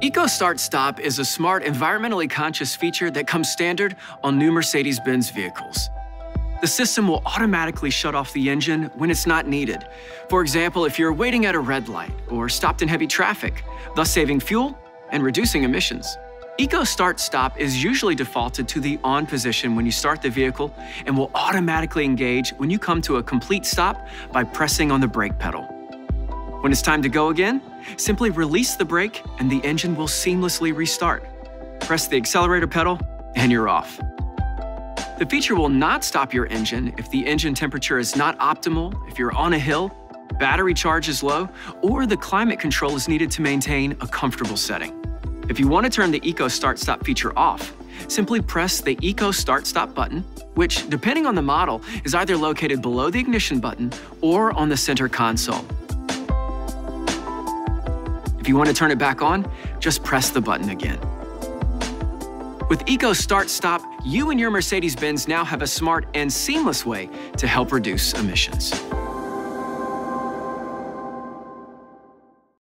Eco Start Stop is a smart, environmentally conscious feature that comes standard on new Mercedes-Benz vehicles. The system will automatically shut off the engine when it's not needed. For example, if you're waiting at a red light or stopped in heavy traffic, thus saving fuel and reducing emissions. Eco Start Stop is usually defaulted to the on position when you start the vehicle and will automatically engage when you come to a complete stop by pressing on the brake pedal. When it's time to go again, simply release the brake and the engine will seamlessly restart. Press the accelerator pedal and you're off. The feature will not stop your engine if the engine temperature is not optimal, if you're on a hill, battery charge is low, or the climate control is needed to maintain a comfortable setting. If you want to turn the Eco Start Stop feature off, simply press the Eco Start Stop button, which, depending on the model, is either located below the ignition button or on the center console. If you want to turn it back on, just press the button again. With Eco Start Stop, you and your Mercedes-Benz now have a smart and seamless way to help reduce emissions.